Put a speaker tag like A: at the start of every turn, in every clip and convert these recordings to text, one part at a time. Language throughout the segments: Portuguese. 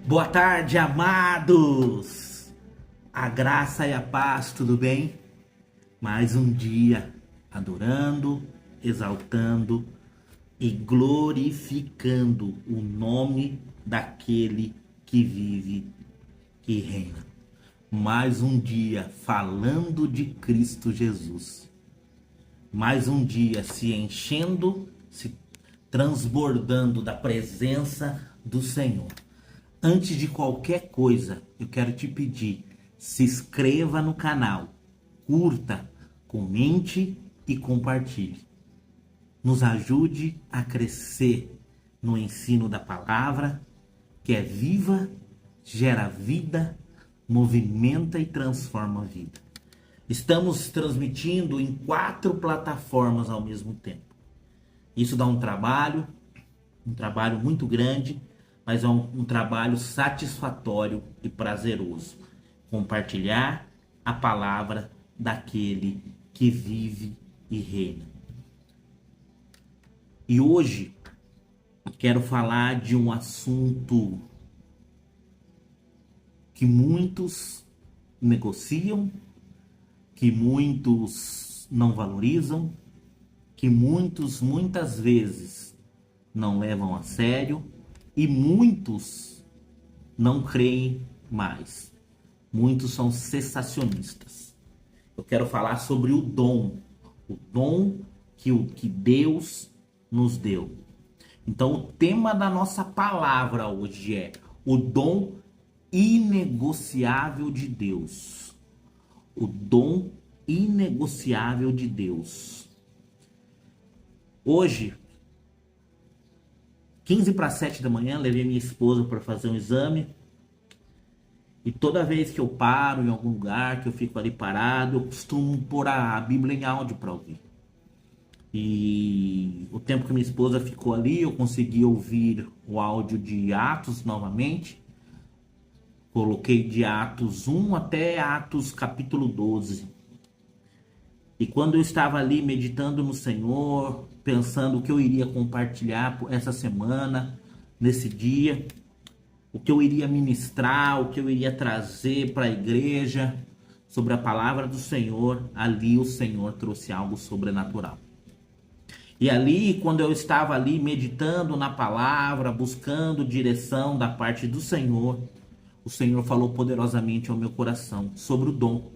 A: Boa tarde, amados! A graça e a paz, tudo bem? Mais um dia adorando, exaltando e glorificando o nome daquele que vive e reina. Mais um dia falando de Cristo Jesus. Mais um dia se enchendo, se transbordando da presença do Senhor. Antes de qualquer coisa, eu quero te pedir, se inscreva no canal, curta, comente e compartilhe. Nos ajude a crescer no ensino da palavra, que é viva, gera vida, movimenta e transforma a vida. Estamos transmitindo em 4 plataformas ao mesmo tempo. Isso dá um trabalho muito grande, mas é um trabalho satisfatório e prazeroso. Compartilhar a palavra daquele que vive e reina. E hoje quero falar de um assunto que muitos negociam, que muitos não valorizam, que muitas vezes não levam a sério e muitos não creem mais. Muitos são cessacionistas. Eu quero falar sobre o dom que Deus nos deu. Então, o tema da nossa palavra hoje é o dom inegociável de Deus. O dom inegociável de Deus. Hoje, 15 para 7 da manhã, levei minha esposa para fazer um exame. E toda vez que eu paro em algum lugar, que eu fico ali parado, eu costumo pôr a Bíblia em áudio para ouvir. E o tempo que minha esposa ficou ali, eu consegui ouvir o áudio de Atos novamente. Coloquei de Atos 1 até Atos capítulo 12. E quando eu estava ali meditando no Senhor, pensando o que eu iria compartilhar essa semana, nesse dia, o que eu iria ministrar, o que eu iria trazer para a igreja sobre a palavra do Senhor, ali o Senhor trouxe algo sobrenatural. E ali, quando eu estava ali meditando na palavra, buscando direção da parte do Senhor, o Senhor falou poderosamente ao meu coração sobre o dom.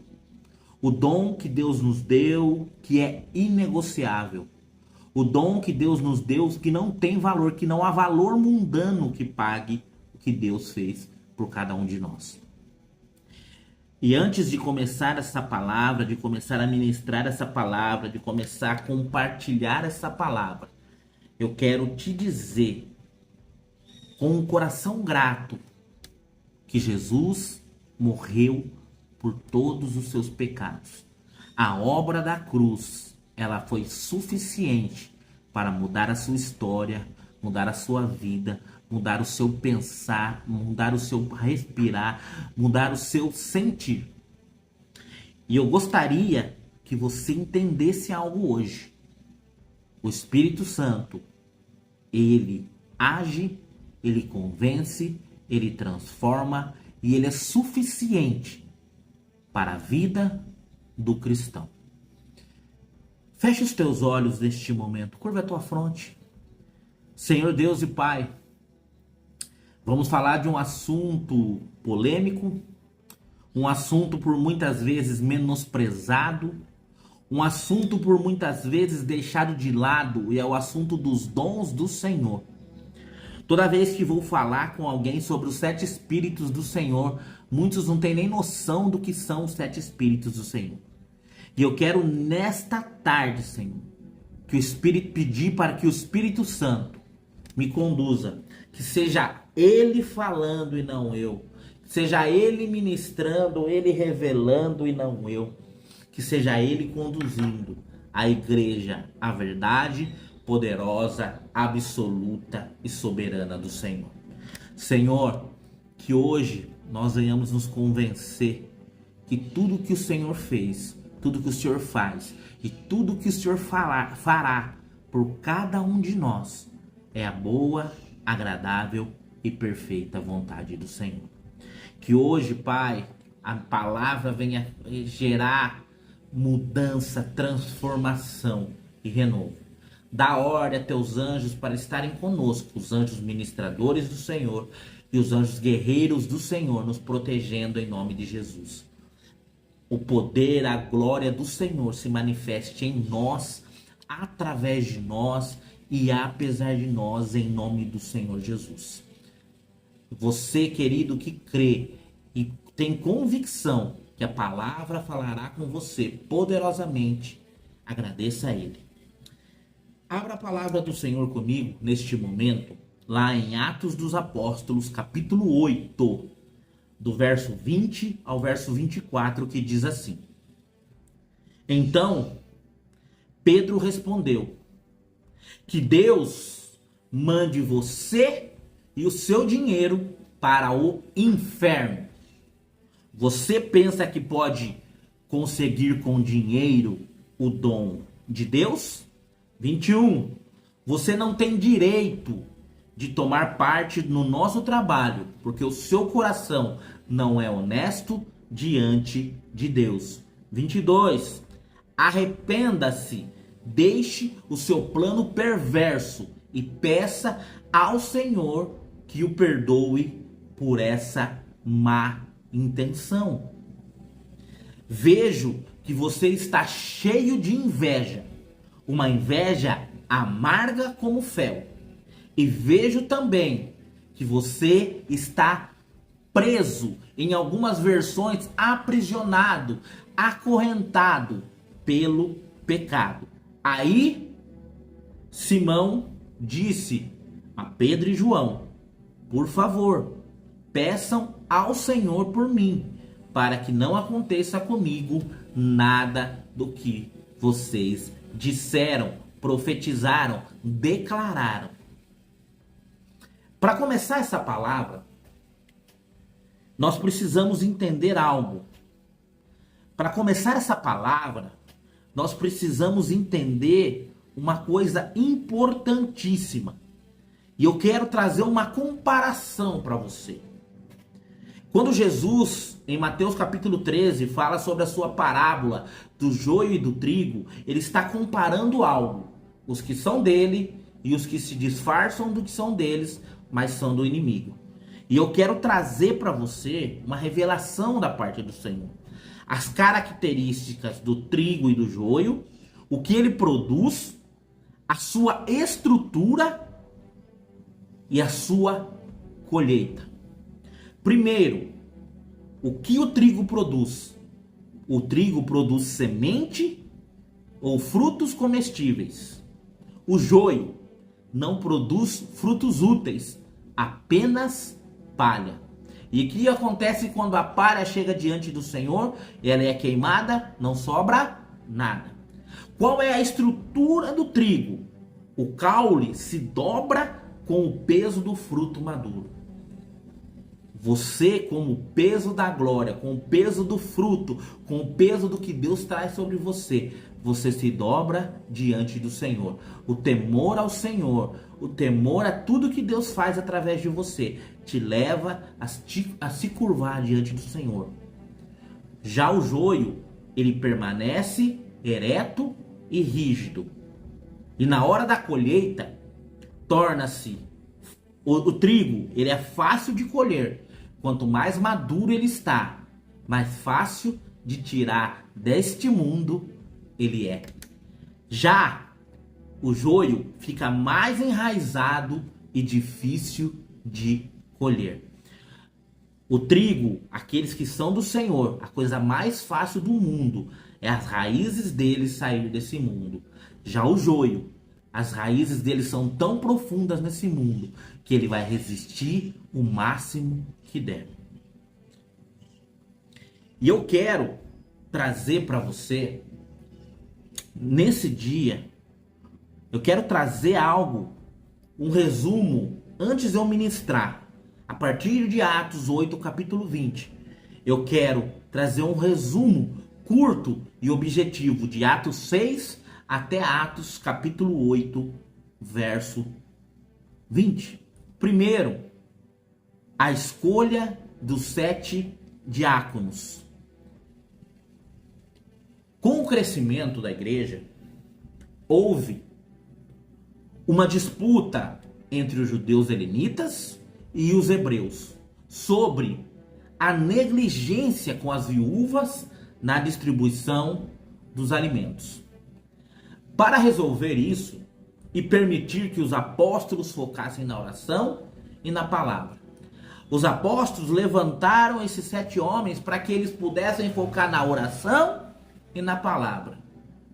A: O dom que Deus nos deu, que é inegociável. O dom que Deus nos deu, que não tem valor, que não há valor mundano que pague o que Deus fez por cada um de nós. E antes de começar essa palavra, de começar a ministrar essa palavra, de começar a compartilhar essa palavra, eu quero te dizer, com um coração grato, que Jesus morreu por todos os seus pecados. A obra da cruz, ela foi suficiente para mudar a sua história, mudar a sua vida, mudar o seu pensar, mudar o seu respirar, mudar o seu sentir. E eu gostaria que você entendesse algo hoje. O Espírito Santo, ele age, ele convence, ele transforma e ele é suficiente para a vida do cristão. Feche os teus olhos neste momento, curva a tua fronte. Senhor Deus e Pai, vamos falar de um assunto polêmico, um assunto por muitas vezes menosprezado, um assunto por muitas vezes deixado de lado, e é o assunto dos dons do Senhor. Toda vez que vou falar com alguém sobre os 7 Espíritos do Senhor, muitos não têm nem noção do que são os 7 Espíritos do Senhor. E eu quero nesta tarde, Senhor, que o Espírito pedir para que o Espírito Santo me conduza, que seja Ele falando e não eu, que seja Ele ministrando, Ele revelando e não eu, que seja Ele conduzindo a igreja à verdade poderosa, absoluta e soberana do Senhor. Senhor, que hoje nós venhamos nos convencer que tudo que o Senhor fez, tudo que o Senhor faz e tudo que o Senhor fará por cada um de nós é a boa, agradável e e perfeita vontade do Senhor. Que hoje, Pai, a palavra venha gerar mudança, transformação e renovo. Dá ordem a teus anjos para estarem conosco, os anjos ministradores do Senhor e os anjos guerreiros do Senhor, nos protegendo em nome de Jesus. O poder, a glória do Senhor se manifeste em nós, através de nós e apesar de nós, em nome do Senhor Jesus. Você, querido, que crê e tem convicção que a palavra falará com você poderosamente, agradeça a Ele. Abra a palavra do Senhor comigo neste momento, lá em Atos dos Apóstolos, capítulo 8, do verso 20 ao verso 24, que diz assim: Então, Pedro respondeu: Que Deus mande você e o seu dinheiro para o inferno. Você pensa que pode conseguir com dinheiro o dom de Deus? 21. Você não tem direito de tomar parte no nosso trabalho, porque o seu coração não é honesto diante de Deus. 22. Arrependa-se, deixe o seu plano perverso e peça ao Senhor que o perdoe por essa má intenção. Vejo que você está cheio de inveja, uma inveja amarga como fel. E vejo também que você está preso, em algumas versões, aprisionado, acorrentado pelo pecado. Aí, Simão disse a Pedro e João: Por favor, peçam ao Senhor por mim, para que não aconteça comigo nada do que vocês disseram, profetizaram, declararam. Para começar essa palavra, nós precisamos entender algo. Para começar essa palavra, nós precisamos entender uma coisa importantíssima. E eu quero trazer uma comparação para você. Quando Jesus, em Mateus capítulo 13, fala sobre a sua parábola do joio e do trigo, ele está comparando algo. Os que são dele e os que se disfarçam do que são deles, mas são do inimigo. E eu quero trazer para você uma revelação da parte do Senhor. As características do trigo e do joio, o que ele produz, a sua estrutura e a sua colheita. Primeiro, o que o trigo produz? O trigo produz semente ou frutos comestíveis. O joio não produz frutos úteis, apenas palha. E o que acontece quando a palha chega diante do Senhor? Ela é queimada, não sobra nada. Qual é a estrutura do trigo? O caule se dobra com o peso do fruto maduro. Você, com o peso da glória, com o peso do fruto, com o peso do que Deus traz sobre você, você se dobra diante do Senhor. O temor ao Senhor, o temor a tudo que Deus faz através de você, te leva a se curvar diante do Senhor. Já o joio, ele permanece ereto e rígido. E na hora da colheita, torna-se o trigo, ele é fácil de colher. Quanto mais maduro ele está, mais fácil de tirar deste mundo ele é. Já o joio fica mais enraizado e difícil de colher. O trigo, aqueles que são do Senhor, a coisa mais fácil do mundo é as raízes dele sair desse mundo. Já o joio, as raízes dele são tão profundas nesse mundo que ele vai resistir o máximo que der. E eu quero trazer para você, nesse dia, eu quero trazer algo, um resumo, antes de eu ministrar, a partir de Atos 8, capítulo 20. Eu quero trazer um resumo curto e objetivo de Atos 6 até Atos capítulo 8, verso 20. Primeiro, a escolha dos 7 diáconos. Com o crescimento da igreja, houve uma disputa entre os judeus helenitas e os hebreus sobre a negligência com as viúvas na distribuição dos alimentos. Para resolver isso e permitir que os apóstolos focassem na oração e na palavra, os apóstolos levantaram esses 7 homens para que eles pudessem focar na oração e na palavra.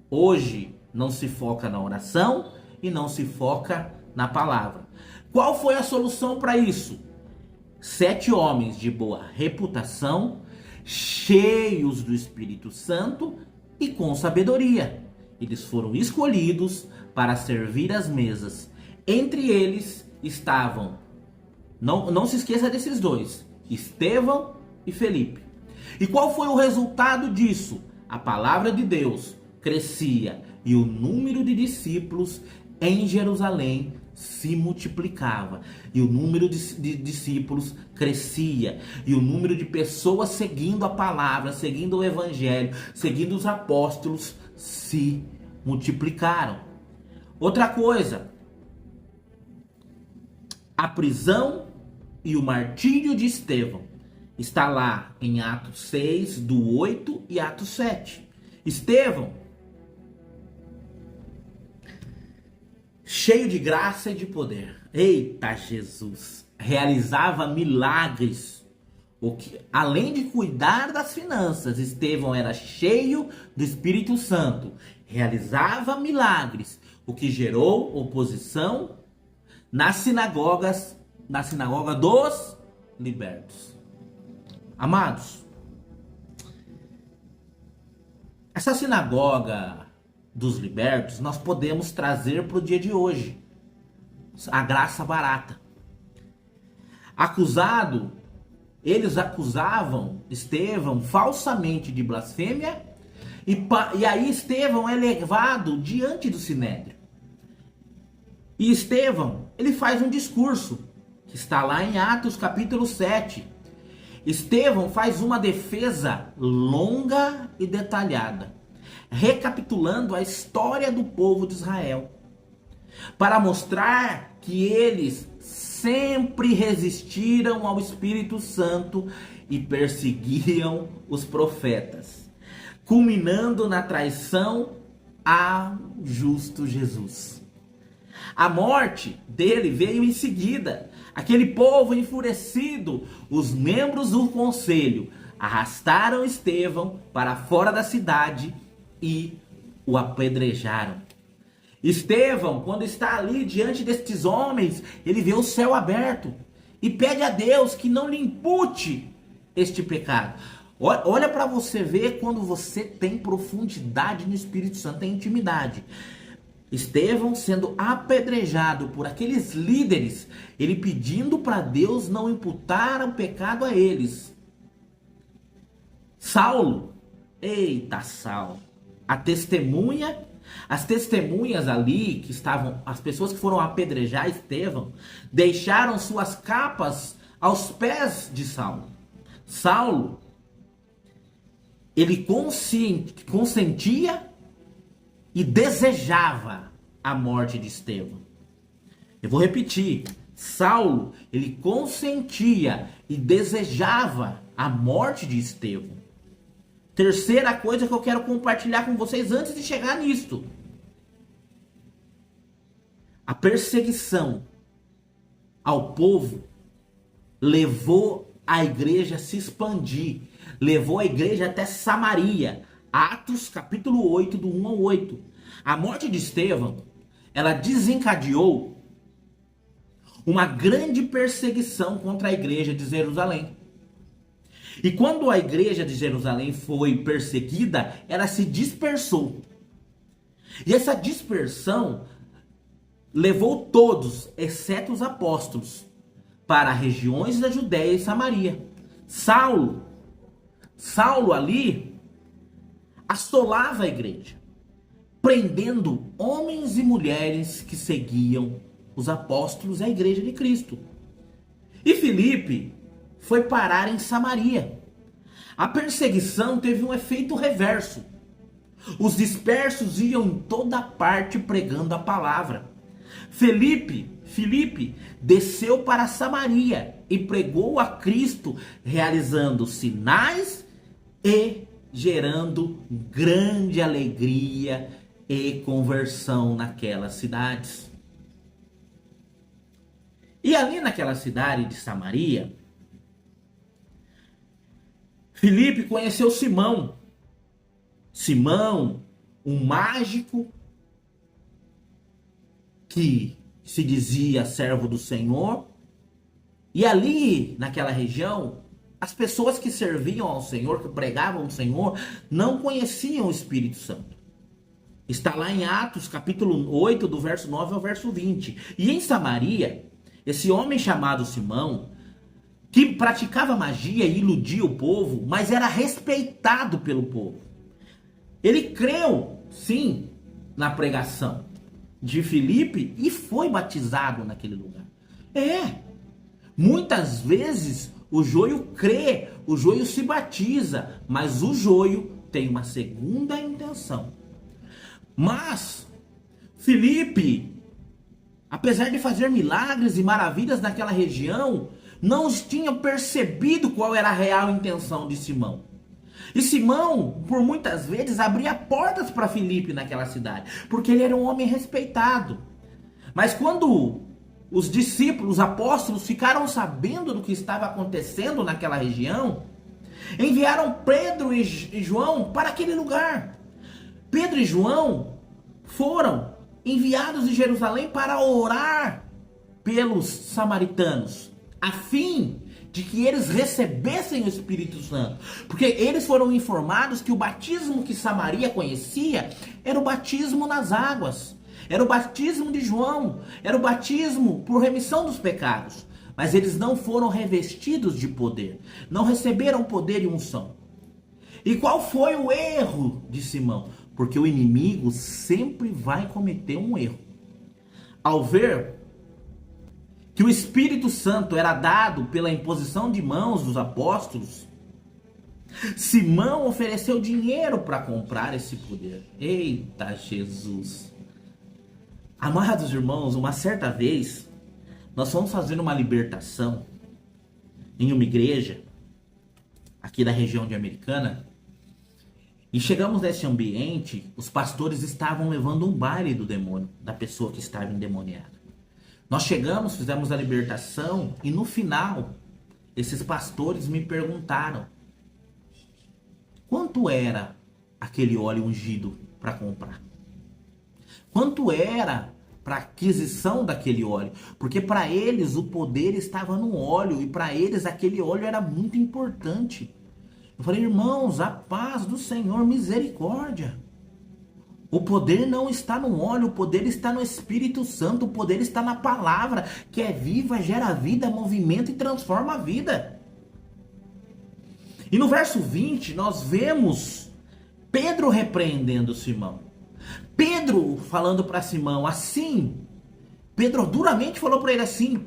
A: Hoje não se foca na oração e não se foca na palavra. Qual foi a solução para isso? 7 homens de boa reputação, cheios do Espírito Santo e com sabedoria. Eles foram escolhidos para servir as mesas. Entre eles estavam, não se esqueça desses 2, Estevão e Felipe. E qual foi o resultado disso? A palavra de Deus crescia e o número de discípulos em Jerusalém se multiplicava. E o número de discípulos crescia. E o número de pessoas seguindo a palavra, seguindo o evangelho, seguindo os apóstolos se multiplicaram. Outra coisa, a prisão e o martírio de Estevão está lá em Atos 6, do 8 e Atos 7. Estevão, cheio de graça e de poder, eita Jesus, realizava milagres. Além de cuidar das finanças, Estevão era cheio do Espírito Santo, realizava milagres, o que gerou oposição na sinagoga dos libertos. Amados, essa sinagoga dos libertos nós podemos trazer para o dia de hoje. A graça barata. Eles acusavam Estevão falsamente de blasfêmia e aí Estevão é levado diante do Sinédrio. E Estevão, ele faz um discurso que está lá em Atos capítulo 7. Estevão faz uma defesa longa e detalhada, recapitulando a história do povo de Israel, para mostrar que eles sempre resistiram ao Espírito Santo e perseguiam os profetas, culminando na traição ao justo Jesus. A morte dele veio em seguida. Aquele povo enfurecido, os membros do conselho arrastaram Estevão para fora da cidade e o apedrejaram. Estevão, quando está ali diante destes homens, ele vê o céu aberto e pede a Deus que não lhe impute este pecado. Olha para você ver quando você tem profundidade no Espírito Santo, tem intimidade. Estevão sendo apedrejado por aqueles líderes, ele pedindo para Deus não imputar o pecado a eles. Saulo, eita Saulo, as testemunhas ali que estavam, as pessoas que foram apedrejar Estevão, deixaram suas capas aos pés de Saulo. Saulo, ele consentia e desejava a morte de Estevão. Eu vou repetir. Saulo, ele consentia e desejava a morte de Estevão. Terceira coisa que eu quero compartilhar com vocês antes de chegar nisto. A perseguição ao povo levou a igreja a se expandir. Levou a igreja até Samaria. Atos capítulo 8, do 1 ao 8. A morte de Estevão, ela desencadeou uma grande perseguição contra a igreja de Jerusalém. E quando a igreja de Jerusalém foi perseguida, ela se dispersou. E essa dispersão levou todos, exceto os apóstolos, para regiões da Judéia e Samaria. Saulo ali assolava a igreja, prendendo homens e mulheres que seguiam os apóstolos e a igreja de Cristo. E Filipe foi parar em Samaria. A perseguição teve um efeito reverso. Os dispersos iam em toda parte pregando a palavra. Filipe desceu para Samaria e pregou a Cristo, realizando sinais e gerando grande alegria e conversão naquelas cidades. E ali naquela cidade de Samaria, Filipe conheceu Simão. Simão, um mágico que se dizia servo do Senhor. E ali, naquela região, as pessoas que serviam ao Senhor, que pregavam o Senhor, não conheciam o Espírito Santo. Está lá em Atos, capítulo 8, do verso 9 ao verso 20. E em Samaria, esse homem chamado Simão, que praticava magia e iludia o povo, mas era respeitado pelo povo. Ele creu, sim, na pregação de Filipe e foi batizado naquele lugar. Muitas vezes o joio crê, o joio se batiza, mas o joio tem uma segunda intenção. Mas Filipe, apesar de fazer milagres e maravilhas naquela região, não tinha percebido qual era a real intenção de Simão. E Simão, por muitas vezes, abria portas para Filipe naquela cidade, porque ele era um homem respeitado. Mas quando os discípulos, os apóstolos, ficaram sabendo do que estava acontecendo naquela região, enviaram Pedro e João para aquele lugar. Pedro e João foram enviados de Jerusalém para orar pelos samaritanos, a fim de que eles recebessem o Espírito Santo. Porque eles foram informados que o batismo que Samaria conhecia era o batismo nas águas. Era o batismo de João. Era o batismo por remissão dos pecados. Mas eles não foram revestidos de poder. Não receberam poder e unção. E qual foi o erro de Simão? Porque o inimigo sempre vai cometer um erro. Ao ver que o Espírito Santo era dado pela imposição de mãos dos apóstolos, Simão ofereceu dinheiro para comprar esse poder. Eita Jesus! Amados irmãos, uma certa vez, nós fomos fazer uma libertação em uma igreja, aqui da região de Americana, e chegamos nesse ambiente, os pastores estavam levando um baile do demônio, da pessoa que estava endemoniada. Nós chegamos, fizemos a libertação e no final, esses pastores me perguntaram quanto era aquele óleo ungido para comprar. Quanto era para aquisição daquele óleo? Porque para eles o poder estava no óleo e para eles aquele óleo era muito importante. Eu falei, irmãos, a paz do Senhor, misericórdia. O poder não está no óleo, o poder está no Espírito Santo, o poder está na palavra, que é viva, gera vida, movimento e transforma a vida. E no verso 20, nós vemos Pedro repreendendo Simão. Pedro falando para Simão assim, Pedro duramente falou para ele assim,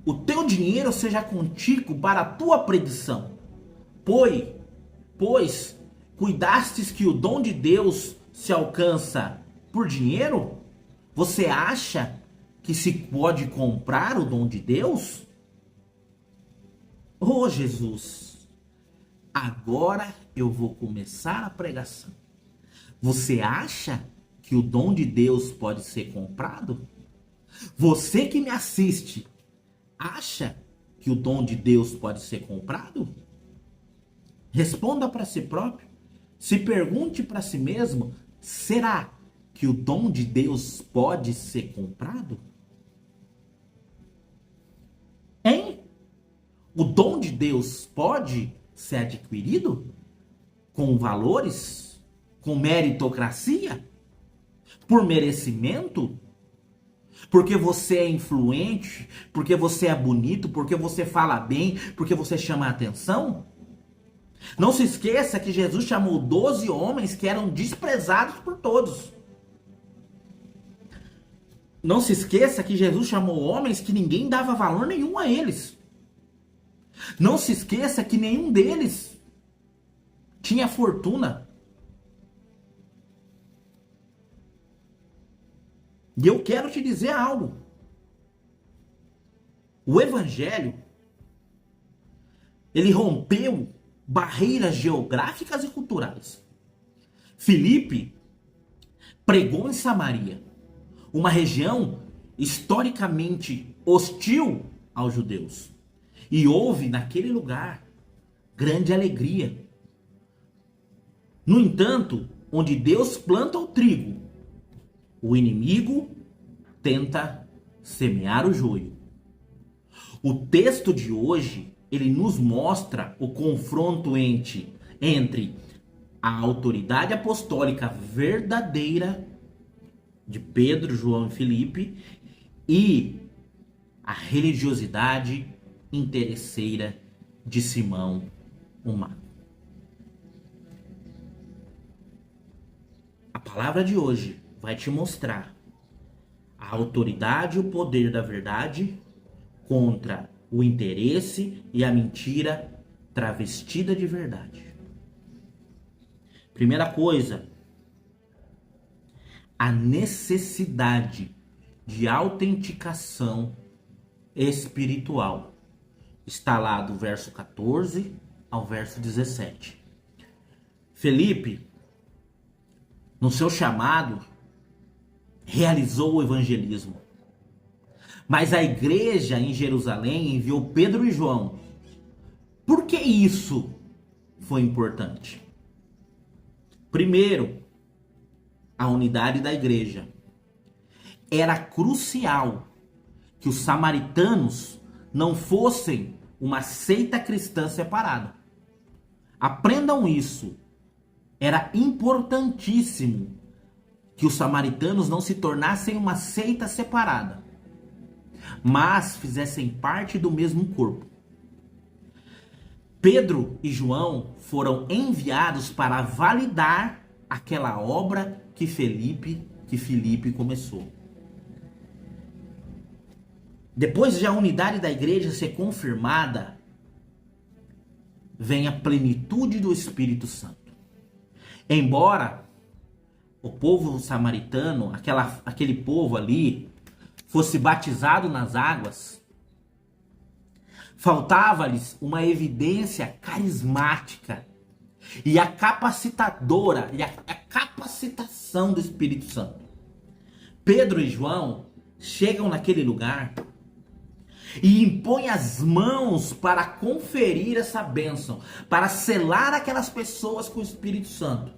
A: o teu dinheiro seja contigo para a tua perdição. Pois cuidastes que o dom de Deus se alcança por dinheiro? Você acha que se pode comprar o dom de Deus? Oh Jesus, agora eu vou começar a pregação. Você acha que o dom de Deus pode ser comprado? Você que me assiste, acha que o dom de Deus pode ser comprado? Responda para si próprio. Se pergunte para si mesmo, será que o dom de Deus pode ser comprado? Hein? O dom de Deus pode ser adquirido? Com valores? Com meritocracia? Por merecimento? Porque você é influente? Porque você é bonito? Porque você fala bem? Porque você chama a atenção? Não se esqueça que Jesus chamou 12 homens que eram desprezados por todos. Não se esqueça que Jesus chamou homens que ninguém dava valor nenhum a eles. Não se esqueça que nenhum deles tinha fortuna. E eu quero te dizer algo. O evangelho, ele rompeu barreiras geográficas e culturais. Filipe pregou em Samaria, uma região historicamente hostil aos judeus. E houve naquele lugar grande alegria. No entanto, onde Deus planta o trigo, o inimigo tenta semear o joio. O texto de hoje, ele nos mostra o confronto entre a autoridade apostólica verdadeira de Pedro, João e Filipe e a religiosidade interesseira de Simão o Mago. A palavra de hoje vai te mostrar a autoridade e o poder da verdade contra o interesse e a mentira travestida de verdade. Primeira coisa, a necessidade de autenticação espiritual. Está lá do verso 14 ao verso 17. Felipe, no seu chamado, realizou o evangelismo. Mas a igreja em Jerusalém enviou Pedro e João. Por que isso foi importante? Primeiro, a unidade da igreja. Era crucial que os samaritanos não fossem uma seita cristã separada. Aprendam isso. Era importantíssimo que os samaritanos não se tornassem uma seita separada, mas fizessem parte do mesmo corpo. Pedro e João foram enviados para validar aquela obra que Filipe começou. Depois de a unidade da igreja ser confirmada, vem a plenitude do Espírito Santo. Embora o povo samaritano, aquele povo ali, fosse batizado nas águas, faltava-lhes uma evidência carismática e a capacitadora e a capacitação do Espírito Santo. Pedro e João chegam naquele lugar e impõem as mãos para conferir essa bênção, para selar aquelas pessoas com o Espírito Santo.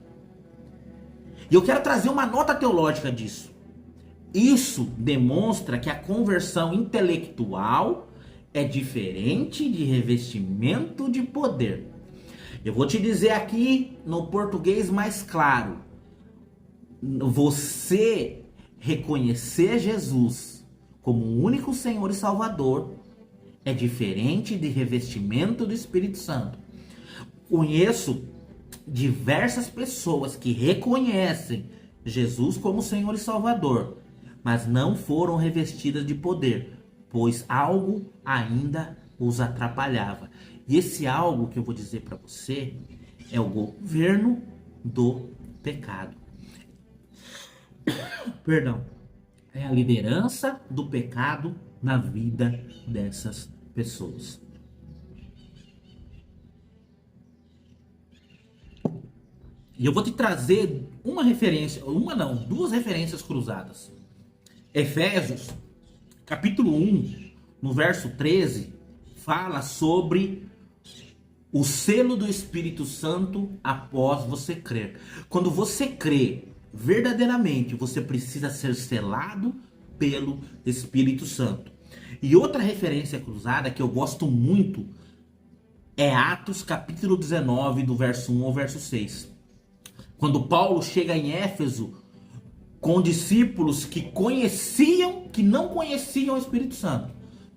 A: E eu quero trazer uma nota teológica disso. Isso demonstra que a conversão intelectual é diferente de revestimento de poder. Eu vou te dizer aqui no português mais claro. Você reconhecer Jesus como o único Senhor e Salvador é diferente de revestimento do Espírito Santo. Conheço diversas pessoas que reconhecem Jesus como Senhor e Salvador, mas não foram revestidas de poder, pois algo ainda os atrapalhava. E esse algo que eu vou dizer para você é o governo do pecado. Perdão. É a liderança do pecado na vida dessas pessoas. E eu vou te trazer duas referências cruzadas. Efésios, capítulo 1, no verso 13, fala sobre o selo do Espírito Santo após você crer. Quando você crê verdadeiramente, você precisa ser selado pelo Espírito Santo. E outra referência cruzada que eu gosto muito é Atos, capítulo 19, do verso 1 ao verso 6. Quando Paulo chega em Éfeso com discípulos que não conheciam o Espírito Santo,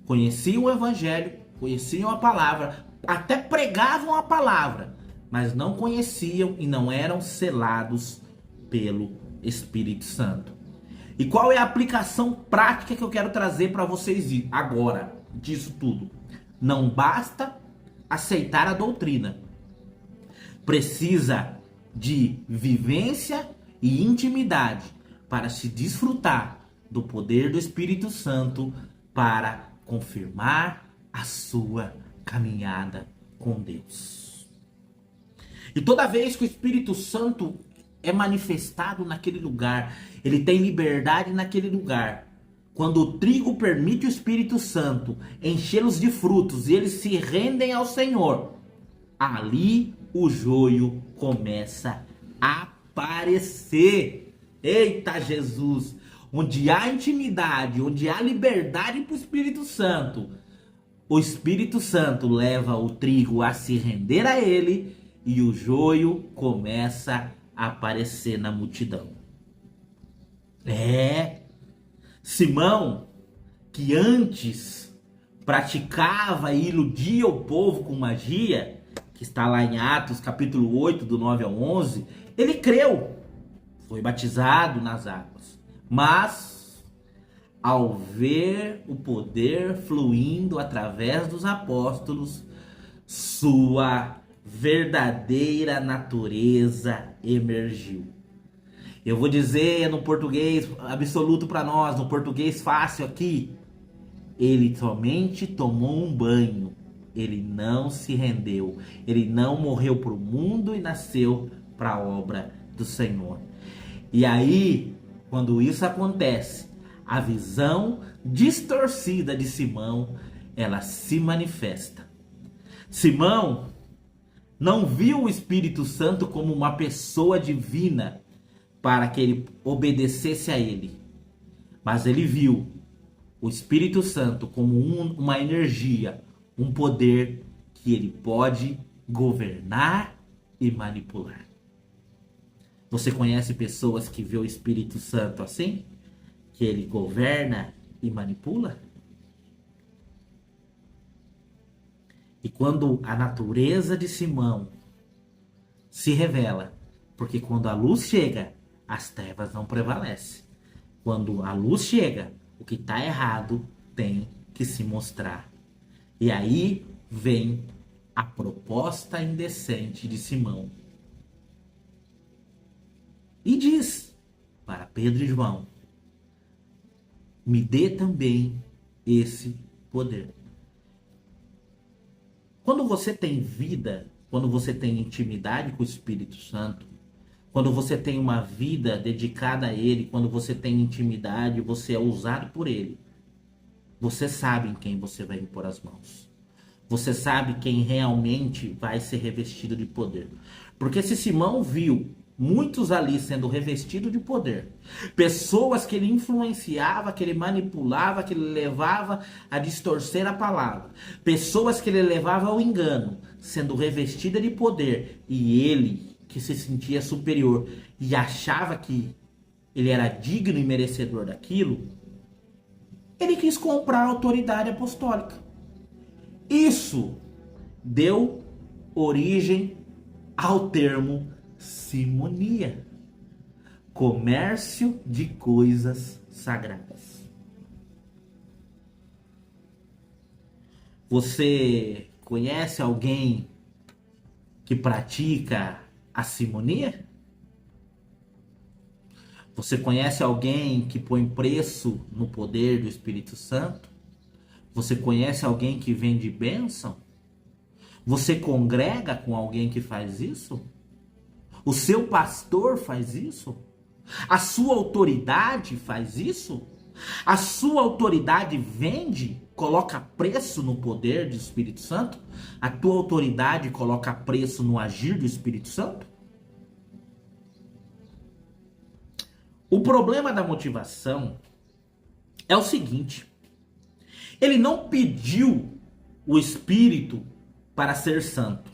A: conheciam o Evangelho, conheciam a palavra, até pregavam a palavra, mas não conheciam e não eram selados pelo Espírito Santo. E qual é a aplicação prática que eu quero trazer para vocês agora disso tudo? Não basta aceitar a doutrina. Precisa de vivência e intimidade para se desfrutar do poder do Espírito Santo para confirmar a sua caminhada com Deus. E toda vez que o Espírito Santo é manifestado naquele lugar, ele tem liberdade naquele lugar. Quando o trigo permite o Espírito Santo enchê-los de frutos e eles se rendem ao Senhor, ali o joio começa a aparecer. Eita Jesus! Onde há intimidade, onde há liberdade para o Espírito Santo, o Espírito Santo leva o trigo a se render a ele e o joio começa a aparecer na multidão. Simão, que antes praticava e iludia o povo com magia, que está lá em Atos capítulo 8, do 9 ao 11, ele creu, foi batizado nas águas, mas ao ver o poder fluindo através dos apóstolos, sua verdadeira natureza emergiu. Eu vou dizer no português absoluto para nós, no português fácil aqui, ele somente tomou um banho, ele não se rendeu, ele não morreu para o mundo e nasceu para a obra do Senhor. E aí, quando isso acontece, a visão distorcida de Simão, ela se manifesta. Simão não viu o Espírito Santo como uma pessoa divina para que ele obedecesse a ele, mas ele viu o Espírito Santo como uma energia, um poder que ele pode governar e manipular. Você conhece pessoas que vê o Espírito Santo assim? Que ele governa e manipula? E quando a natureza de Simão se revela, porque quando a luz chega, as trevas não prevalecem. Quando a luz chega, o que está errado tem que se mostrar. E aí vem a proposta indecente de Simão. E diz para Pedro e João: me dê também esse poder. Quando você tem vida, quando você tem intimidade com o Espírito Santo, quando você tem uma vida dedicada a Ele, quando você tem intimidade, você é usado por Ele. Você sabe em quem você vai impor as mãos. Você sabe quem realmente vai ser revestido de poder. Porque se Simão viu muitos ali sendo revestidos de poder, pessoas que ele influenciava, que ele manipulava, que ele levava a distorcer a palavra, pessoas que ele levava ao engano, sendo revestida de poder, e ele que se sentia superior e achava que ele era digno e merecedor daquilo, ele quis comprar a autoridade apostólica. Isso deu origem ao termo simonia, comércio de coisas sagradas. Você conhece alguém que pratica a simonia? Você conhece alguém que põe preço no poder do Espírito Santo? Você conhece alguém que vende bênção? Você congrega com alguém que faz isso? O seu pastor faz isso? A sua autoridade faz isso? A sua autoridade vende, coloca preço no poder do Espírito Santo? A tua autoridade coloca preço no agir do Espírito Santo? O problema da motivação é o seguinte: ele não pediu o Espírito para ser santo,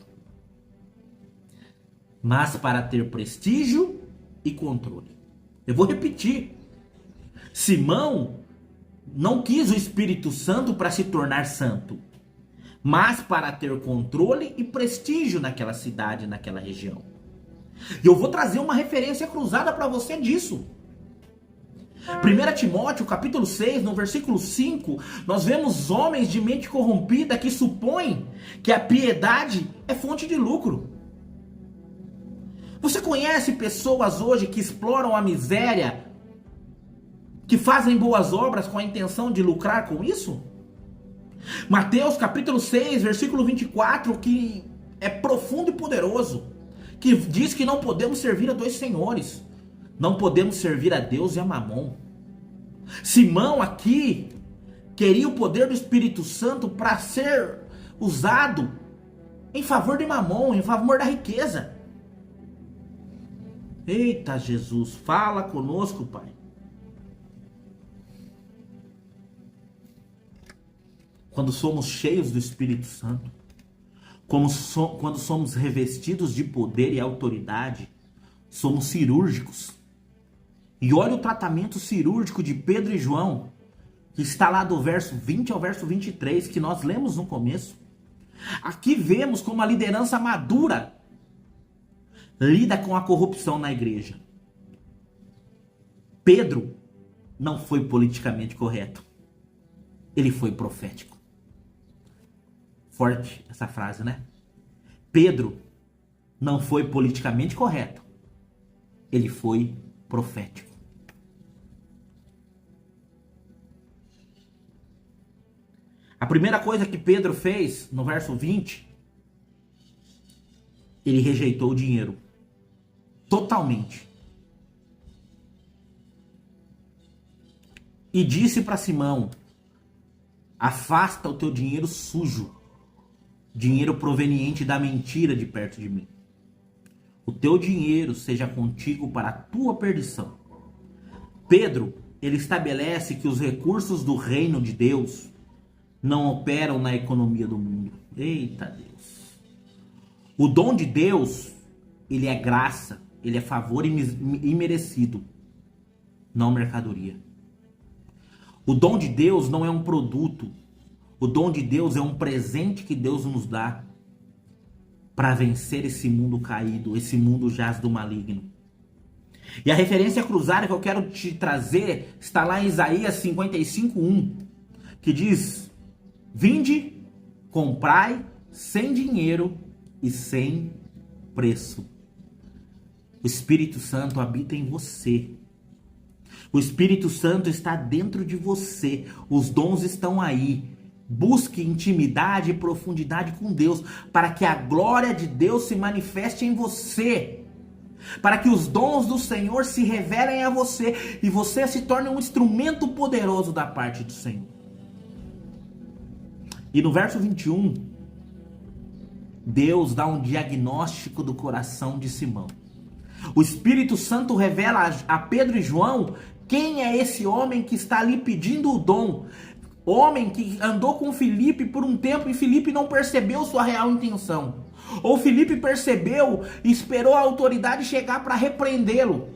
A: mas para ter prestígio e controle. Eu vou repetir. Simão não quis o Espírito Santo para se tornar santo, mas para ter controle e prestígio naquela cidade, naquela região. E eu vou trazer uma referência cruzada para você disso. 1 Timóteo, capítulo 6, no versículo 5, nós vemos homens de mente corrompida que supõem que a piedade é fonte de lucro. Você conhece pessoas hoje que exploram a miséria, que fazem boas obras com a intenção de lucrar com isso? Mateus capítulo 6, versículo 24, que é profundo e poderoso, que diz que não podemos servir a dois senhores. Não podemos servir a Deus e a Mamon. Simão aqui queria o poder do Espírito Santo para ser usado em favor de Mamon, em favor da riqueza. Eita Jesus, fala conosco, Pai. Quando somos cheios do Espírito Santo, quando somos revestidos de poder e autoridade, somos cirúrgicos. E olha o tratamento cirúrgico de Pedro e João, que está lá do verso 20 ao verso 23, que nós lemos no começo. Aqui vemos como a liderança madura lida com a corrupção na igreja. Pedro não foi politicamente correto. Ele foi profético. Forte essa frase, né? Pedro não foi politicamente correto. Ele foi profético. A primeira coisa que Pedro fez no verso 20, ele rejeitou o dinheiro. Totalmente. E disse para Simão: afasta o teu dinheiro sujo, dinheiro proveniente da mentira de perto de mim. O teu dinheiro seja contigo para a tua perdição. Pedro, ele estabelece que os recursos do reino de Deus não operam na economia do mundo. Eita Deus. O dom de Deus, ele é graça, ele é favor imerecido, não mercadoria. O dom de Deus não é um produto. O dom de Deus é um presente que Deus nos dá para vencer esse mundo caído, esse mundo jaz do maligno. E a referência cruzada que eu quero te trazer está lá em Isaías 55:1, que diz: vinde, comprai sem dinheiro e sem preço. O Espírito Santo habita em você. O Espírito Santo está dentro de você. Os dons estão aí. Busque intimidade e profundidade com Deus, para que a glória de Deus se manifeste em você. Para que os dons do Senhor se revelem a você e você se torne um instrumento poderoso da parte do Senhor. E no verso 21, Deus dá um diagnóstico do coração de Simão. O Espírito Santo revela a Pedro e João quem é esse homem que está ali pedindo o dom. Homem que andou com Filipe por um tempo e Filipe não percebeu sua real intenção. Ou Filipe percebeu e esperou a autoridade chegar para repreendê-lo.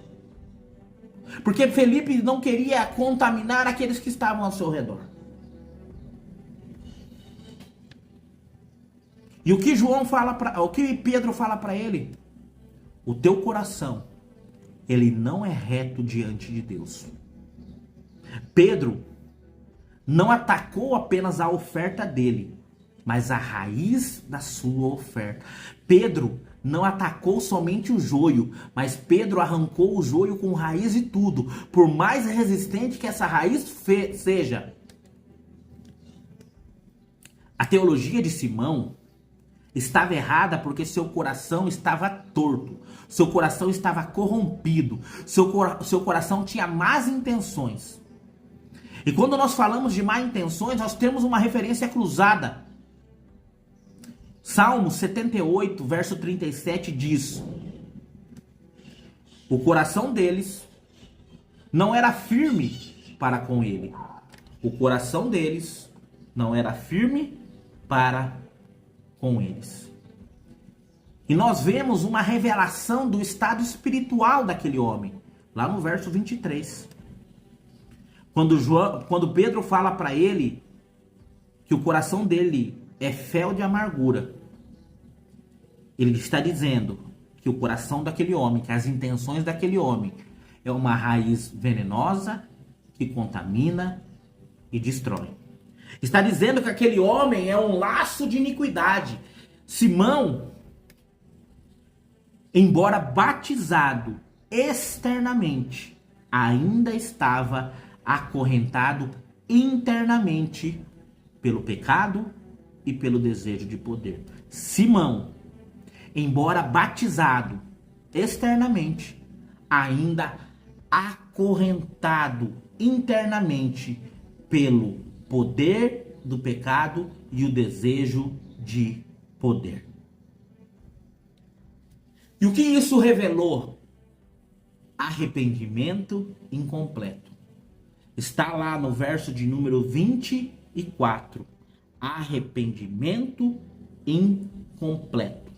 A: Porque Filipe não queria contaminar aqueles que estavam ao seu redor. E o que Pedro fala para ele? O teu coração, ele não é reto diante de Deus. Pedro não atacou apenas a oferta dele, mas a raiz da sua oferta. Pedro não atacou somente o joio, mas Pedro arrancou o joio com raiz e tudo, por mais resistente que essa raiz seja. A teologia de Simão estava errada porque seu coração estava torto, seu coração estava corrompido, seu coração tinha más intenções. E quando nós falamos de má intenções, nós temos uma referência cruzada. Salmo 78, verso 37 diz: o coração deles não era firme para com ele. O coração deles não era firme para com eles. E nós vemos uma revelação do estado espiritual daquele homem, lá no verso 23. Quando Pedro fala para ele que o coração dele é fel de amargura, ele está dizendo que o coração daquele homem, que as intenções daquele homem é uma raiz venenosa que contamina e destrói. Está dizendo que aquele homem é um laço de iniquidade. Simão, embora batizado externamente, ainda estava acorrentado internamente pelo pecado e pelo desejo de poder. Simão, embora batizado externamente, ainda acorrentado internamente pelo poder do pecado e o desejo de poder. E o que isso revelou? Arrependimento incompleto. Está lá no verso de número 24. Arrependimento incompleto.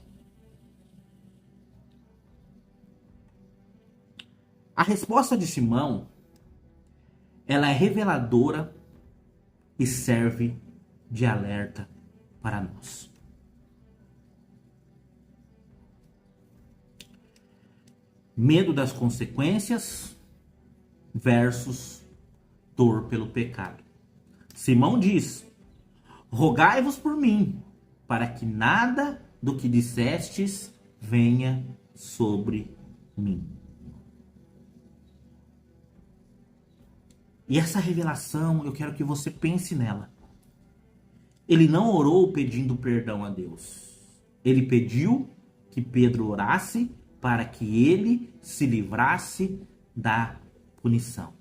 A: A resposta de Simão, ela é reveladora e serve de alerta para nós. Medo das consequências versus dor pelo pecado. Simão diz: rogai-vos por mim, para que nada do que dissestes venha sobre mim. E essa revelação, eu quero que você pense nela. Ele não orou pedindo perdão a Deus. Ele pediu que Pedro orasse para que ele se livrasse da punição.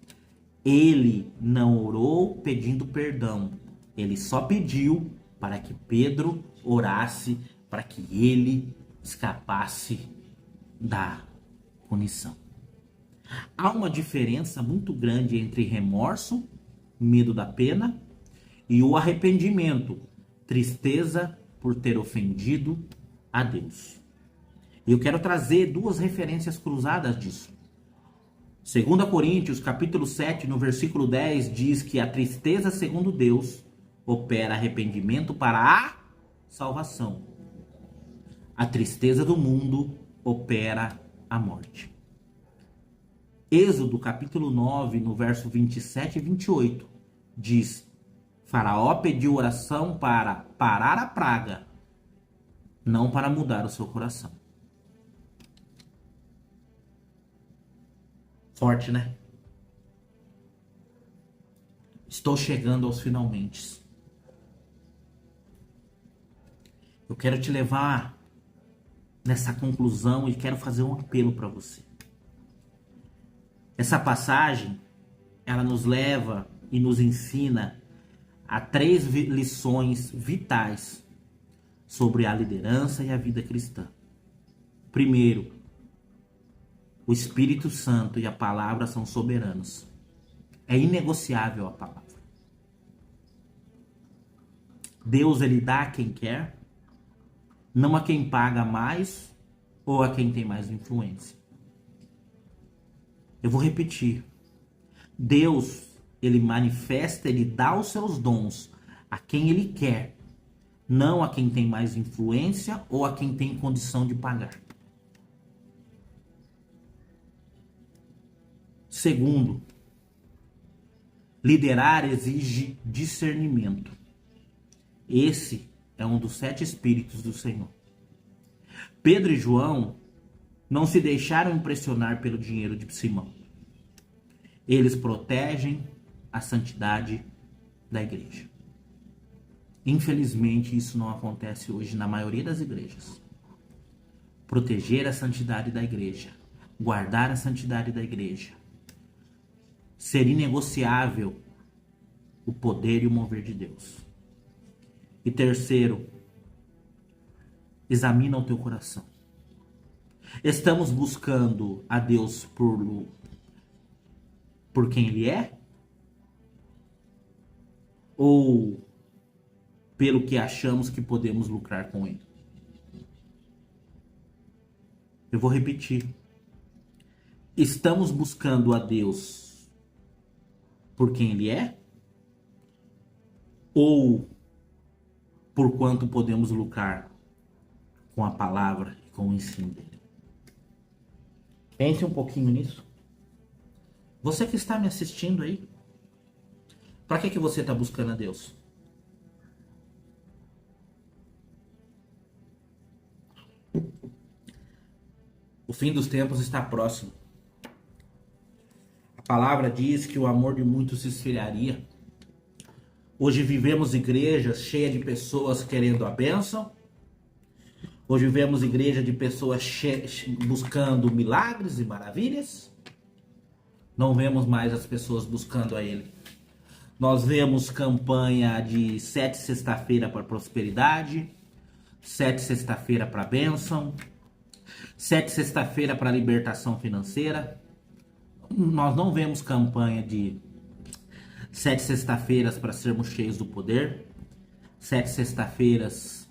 A: Ele não orou pedindo perdão. Ele só pediu para que Pedro orasse para que ele escapasse da punição. Há uma diferença muito grande entre remorso, medo da pena, e o arrependimento, tristeza por ter ofendido a Deus. E eu quero trazer duas referências cruzadas disso. 2 Coríntios, capítulo 7, no versículo 10, diz que a tristeza, segundo Deus, opera arrependimento para a salvação. A tristeza do mundo opera a morte. Êxodo, capítulo 9, no verso 27 e 28, diz: Faraó pediu oração para parar a praga, não para mudar o seu coração. Forte, né? Estou chegando aos finalmente. Eu quero te levar nessa conclusão e quero fazer um apelo para você. Essa passagem, ela nos leva e nos ensina a 3 lições vitais sobre a liderança e a vida cristã. Primeiro, o Espírito Santo e a palavra são soberanos. É inegociável a palavra. Deus, ele dá a quem quer, não a quem paga mais ou a quem tem mais influência. Eu vou repetir. Deus, ele manifesta, ele dá os seus dons a quem ele quer, não a quem tem mais influência ou a quem tem condição de pagar. Segundo, liderar exige discernimento. Esse é um dos 7 espíritos do Senhor. Pedro e João não se deixaram impressionar pelo dinheiro de Simão. Eles protegem a santidade da igreja. Infelizmente, isso não acontece hoje na maioria das igrejas. Proteger a santidade da igreja, guardar a santidade da igreja, ser inegociável o poder e o mover de Deus. E terceiro, examina o teu coração. Estamos buscando a Deus por quem Ele é? Ou pelo que achamos que podemos lucrar com Ele? Eu vou repetir. Estamos buscando a Deus por quem Ele é? Ou por quanto podemos lucrar com a palavra e com o ensino dele? Pense um pouquinho nisso. Você que está me assistindo aí, Para que você está buscando a Deus? O fim dos tempos está próximo. A palavra diz que o amor de muitos se esfriaria. Hoje vivemos igrejas cheias de pessoas querendo a bênção. Hoje vivemos igreja de pessoas buscando milagres e maravilhas. Não vemos mais as pessoas buscando a Ele. Nós vemos campanha de 7 sexta-feira para prosperidade, 7 sexta-feira para bênção, 7 sexta-feira para libertação financeira. Nós não vemos campanha de 7 sexta-feiras para sermos cheios do poder, 7 sexta-feiras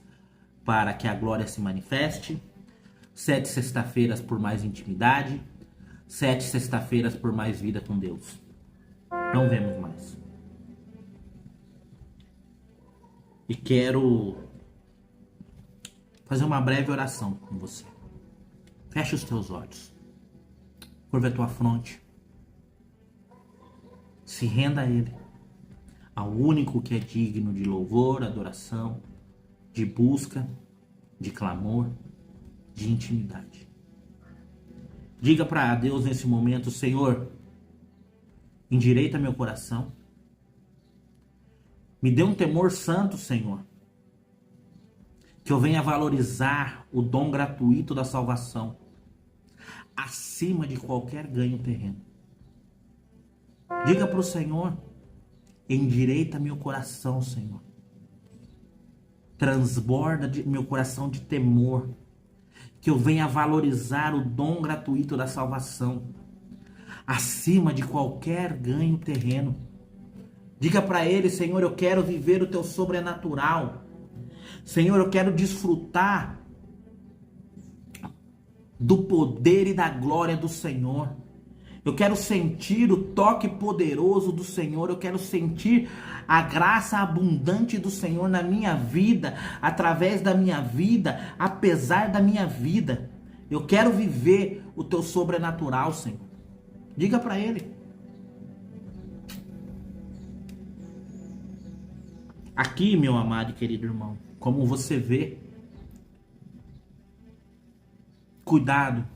A: para que a glória se manifeste, 7 sexta-feiras por mais intimidade, 7 sexta-feiras por mais vida com Deus. Não vemos mais. E quero fazer uma breve oração com você. Feche os teus olhos. Curva a tua fronte. Se renda a Ele, ao único que é digno de louvor, adoração, de busca, de clamor, de intimidade. Diga para Deus nesse momento: Senhor, endireita meu coração. Me dê um temor santo, Senhor. Que eu venha valorizar o dom gratuito da salvação acima de qualquer ganho terreno. Diga para o Senhor: endireita meu coração, Senhor. Transborda meu coração de temor. Que eu venha valorizar o dom gratuito da salvação acima de qualquer ganho terreno. Diga para Ele: Senhor, eu quero viver o teu sobrenatural. Senhor, eu quero desfrutar do poder e da glória do Senhor. Eu quero sentir o toque poderoso do Senhor. Eu quero sentir a graça abundante do Senhor na minha vida, através da minha vida, apesar da minha vida. Eu quero viver o teu sobrenatural, Senhor. Diga para Ele. Aqui, meu amado e querido irmão, como você vê, cuidado.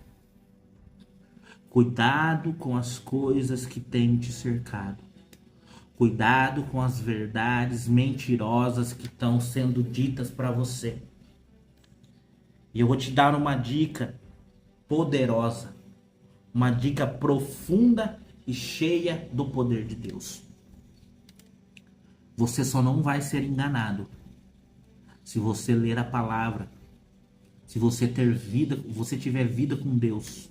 A: Cuidado com as coisas que têm te cercado. Cuidado com as verdades mentirosas que estão sendo ditas para você. E eu vou te dar uma dica poderosa, uma dica profunda e cheia do poder de Deus. Você só não vai ser enganado se você ler a palavra, se você tiver vida com Deus,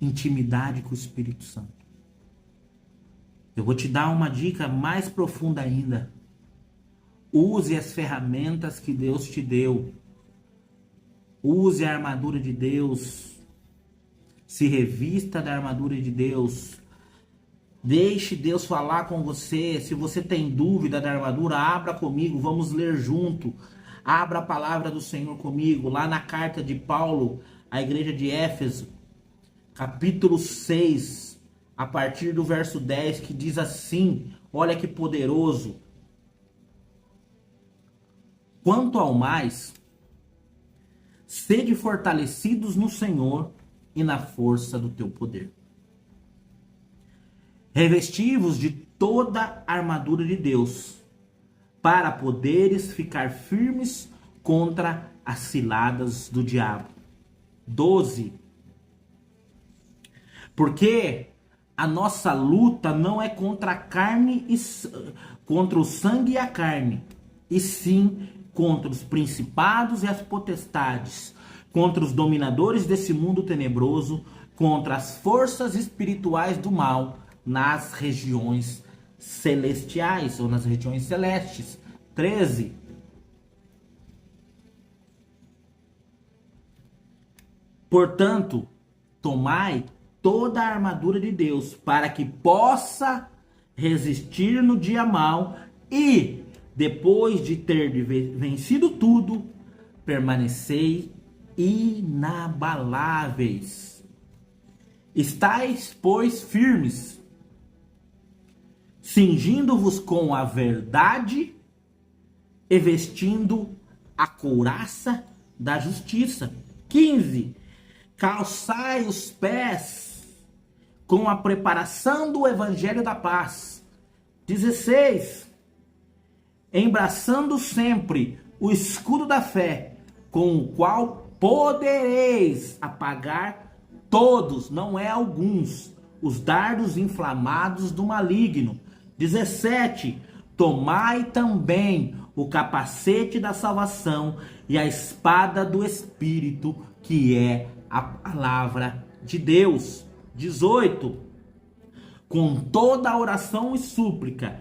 A: intimidade com o Espírito Santo. Eu vou te dar uma dica mais profunda ainda. Use as ferramentas que Deus te deu. Use a armadura de Deus. Se revista da armadura de Deus. Deixe Deus falar com você. Se você tem dúvida da armadura, abra comigo, vamos ler junto. Abra a palavra do Senhor comigo, lá na carta de Paulo à igreja de Éfeso, capítulo 6, a partir do verso 10, que diz assim, olha que poderoso. Quanto ao mais, sede fortalecidos no Senhor e na força do teu poder. Revesti-vos de toda a armadura de Deus, para poderes ficar firmes contra as ciladas do diabo. 12. Porque a nossa luta não é contra a carne contra o sangue e a carne, e sim contra os principados e as potestades, contra os dominadores desse mundo tenebroso, contra as forças espirituais do mal nas regiões celestiais ou nas regiões celestes. 13. Portanto, tomai toda a armadura de Deus, para que possa resistir no dia mau e, depois de ter vencido tudo, permanecei inabaláveis. Estais, pois, firmes, cingindo-vos com a verdade e vestindo a couraça da justiça. 15. Calçai os pés com a preparação do evangelho da paz. 16. Embraçando sempre o escudo da fé, com o qual podereis apagar todos, não é alguns, os dardos inflamados do maligno. 17. Tomai também o capacete da salvação e a espada do Espírito, que é a palavra de Deus. 18. Com toda a oração e súplica,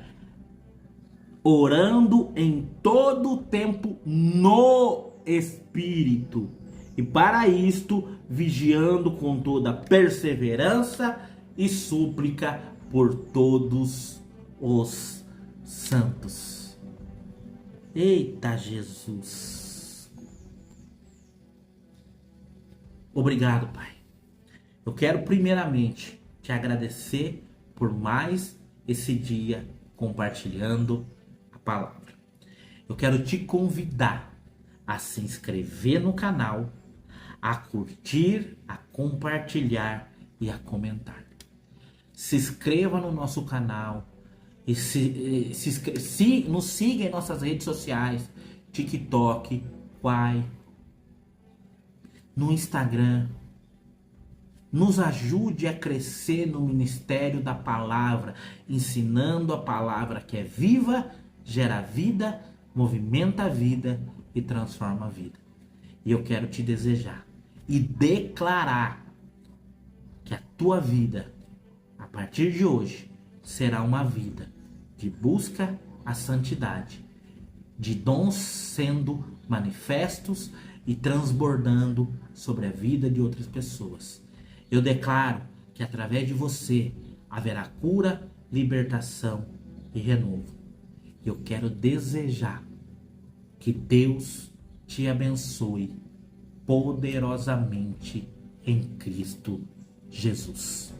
A: orando em todo o tempo no Espírito, e para isto vigiando com toda perseverança e súplica por todos os santos. Eita Jesus! Obrigado, Pai. Eu quero primeiramente te agradecer por mais esse dia compartilhando a palavra. Eu quero te convidar a se inscrever no canal, a curtir, a compartilhar e a comentar. Se inscreva no nosso canal e nos siga em nossas redes sociais, TikTok, Quai, no Instagram. Nos ajude a crescer no ministério da palavra, ensinando a palavra que é viva, gera vida, movimenta a vida e transforma a vida. E eu quero te desejar e declarar que a tua vida, a partir de hoje, será uma vida de busca à santidade, de dons sendo manifestos e transbordando sobre a vida de outras pessoas. Eu declaro que através de você haverá cura, libertação e renovo. Eu quero desejar que Deus te abençoe poderosamente em Cristo Jesus.